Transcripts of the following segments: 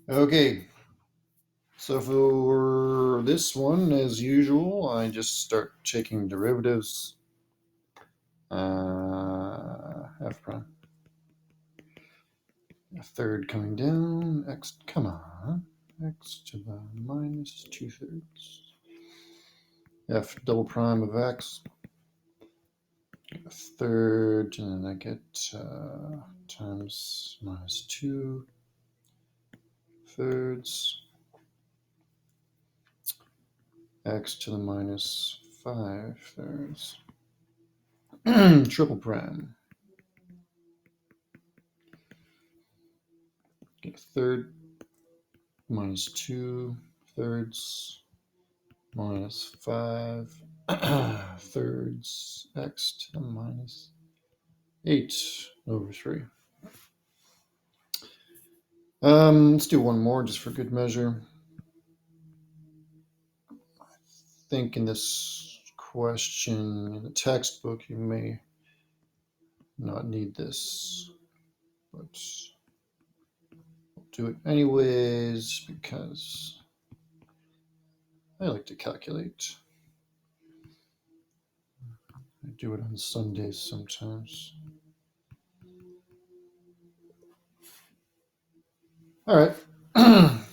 Okay, so for this one, as usual, I just start taking derivatives. F prime. A third coming down. X, come on. X to the minus 2/3. F double prime of X. A third, and then I get times minus 2/3. X to the minus 5/3. Triple prime. Get a third, minus 2/3, minus 5/3, x to the minus 8/3. Let's do one more just for good measure. I think in this question, in the textbook, you may not need this, but I'll do it anyways because I like to calculate. I do it on Sundays sometimes. All right.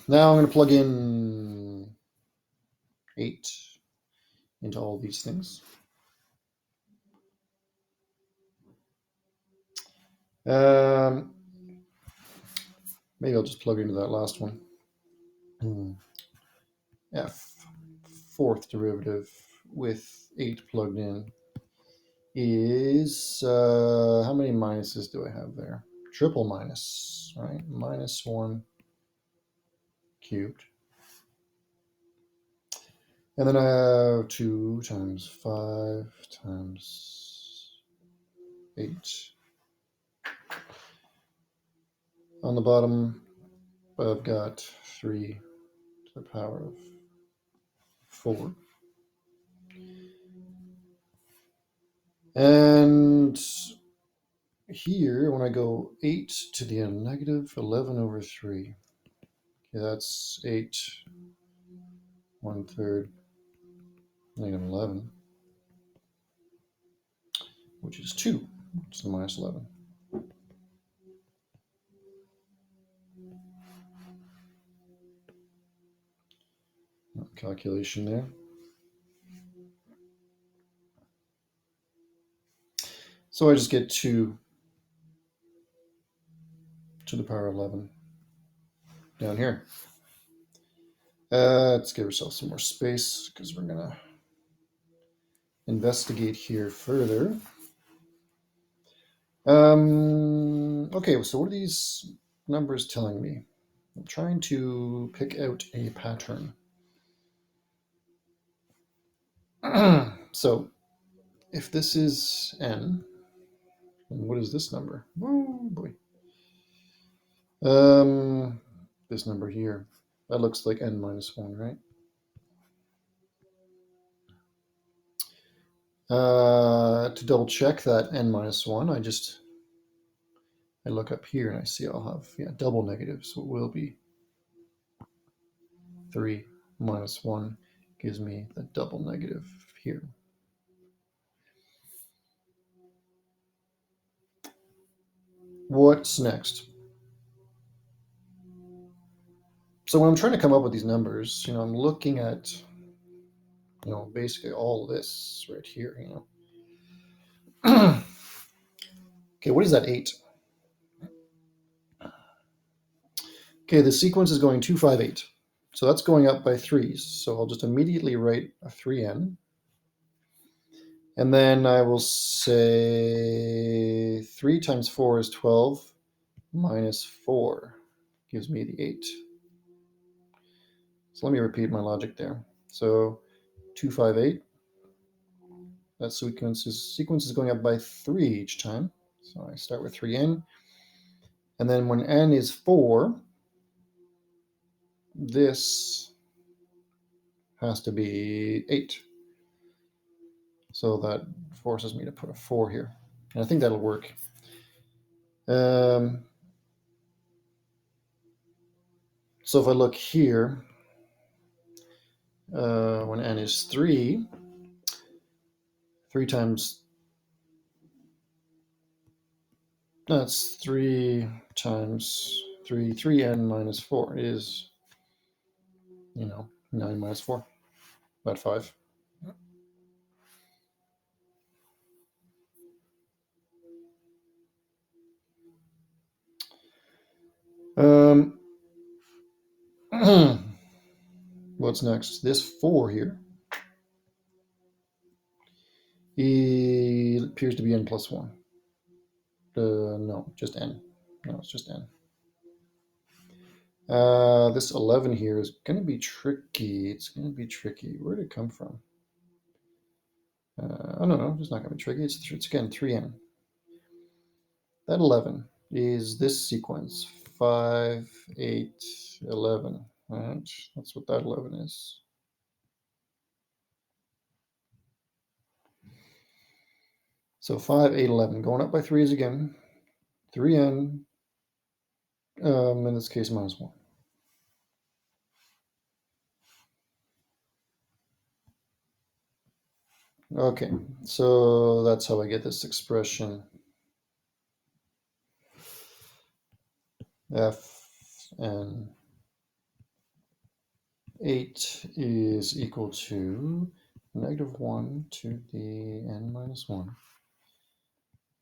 Now I'm going to plug in 8 into all these things. Maybe I'll just plug into that last one. F, fourth derivative with 8 plugged in is, how many minuses do I have there? Triple minus, right? Minus 1 cubed. And then I have 2 times 5 times 8. On the bottom, I've got 3 to the power of 4. And here, when I go 8 to the n negative 11/3, okay, that's 8 1/3 negative 11, which is 2 to the minus 11. Calculation there. So I just get 2 to the power 11 down here. Let's give ourselves some more space because we're going to investigate here further. Okay, so what are these numbers telling me? I'm trying to pick out a pattern. So if this is n, then what is this number? Oh boy. This number here. That looks like n minus 1, right? To double check that n minus 1, I look up here and I see I'll have double negative, so it will be 3 minus 1 gives me the double negative here. What's next? So when I'm trying to come up with these numbers, I'm looking at, basically all of this right here, Okay, what is that 8? Okay, the sequence is going 2, 5, 8. So that's going up by 3s. So I'll just immediately write a 3n. And then I will say 3 times 4 is 12 minus 4 gives me the 8. So let me repeat my logic there. So 2, 5, 8. That sequence is going up by 3 each time. So I start with 3n. And then when n is 4, this has to be 8. So that forces me to put a 4 here. And I think that'll work. So if I look here, when n is 3, 3 times, that's 3 times 3, 3n minus 4 is, 9 minus 4, about 5. What's next? This 4 here appears to be n plus 1. No, just n. No, it's just n. This 11 here is going to be tricky. It's going to be tricky. Where did it come from? Oh, no, it's not going to be tricky. It's again 3n. That 11 is this sequence, 5, 8, 11. Right? That's what that 11 is. So 5, 8, 11. Going up by 3s again. 3n, in this case, minus 1. Okay, so that's how I get this expression. Fn 8 is equal to -1 to the n minus 1.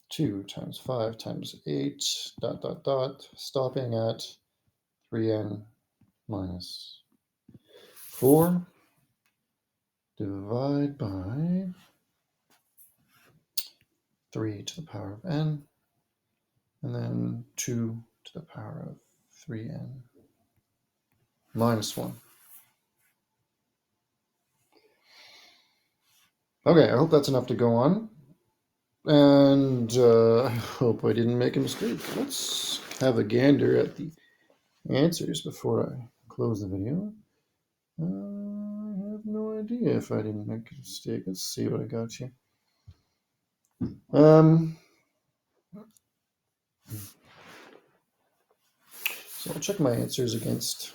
2 times 5 times 8, ... stopping at 3n minus 4. Divide by 3 to the power of n, and then 2 to the power of 3n minus 1. Okay, I hope that's enough to go on. And I hope I didn't make a mistake. Let's have a gander at the answers before I close the video. I have no idea if I didn't make a mistake. Let's see what I got here. So I'll check my answers against.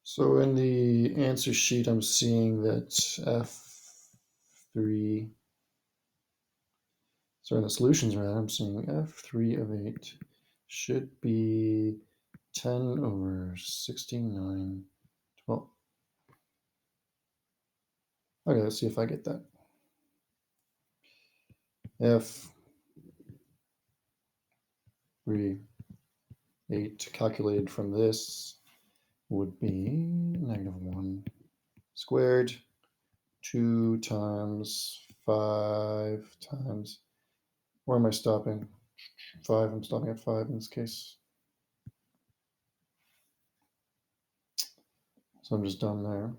So in the answer sheet, I'm seeing that F3, so in the solutions rather, I'm seeing F3 of 8 should be 10 over 69, 12. Okay, let's see if I get that. F3 8 calculated from this would be -1 squared, 2 times 5 times, where am I stopping? 5, I'm stopping at 5 in this case. So I'm just done there.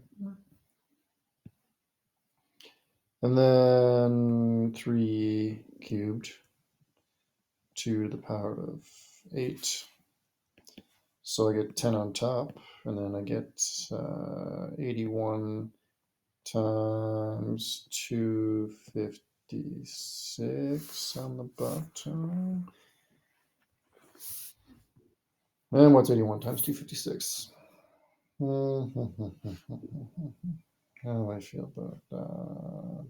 And then 3 cubed, 2 to the power of 8. So I get 10 on top, and then I get 81 times 256 on the bottom. And what's 81 times 256? How do I feel about that?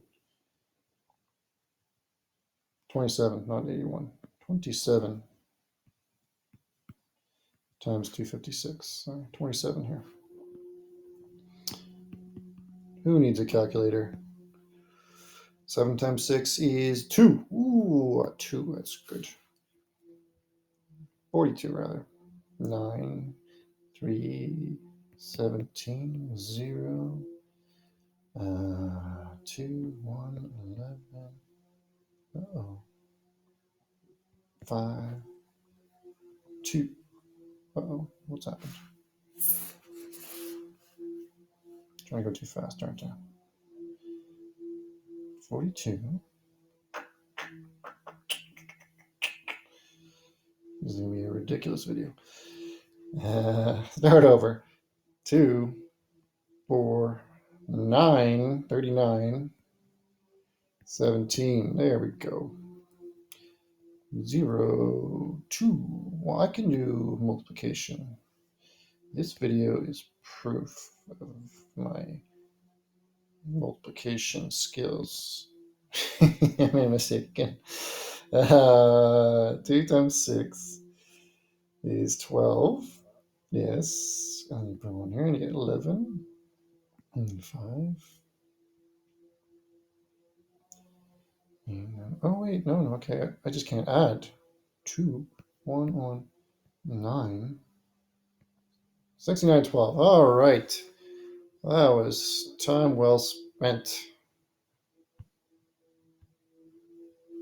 27, not 81. 27 times 256. Sorry, 27 here. Who needs a calculator? 7 times 6 is 2. Ooh, 2, that's good. 42 rather. 9, 3, 17, 0, 2, 1, 11. Uh-oh. 5, 2. Uh-oh, what's happened? Trying to go too fast, aren't I? 42. This is going to be a ridiculous video. Start over. 2, 4, 9, 39, 17. There we go. 0, 2. Well, I can do multiplication. This video is proof of my multiplication skills. I made a mistake again. 2 times 6 is 12. Yes. And you put one here and you get 11. And 5. And, oh, wait. No, okay. I just can't add. 2, 1, 1, 9. 69, 12. All right. That was time well spent.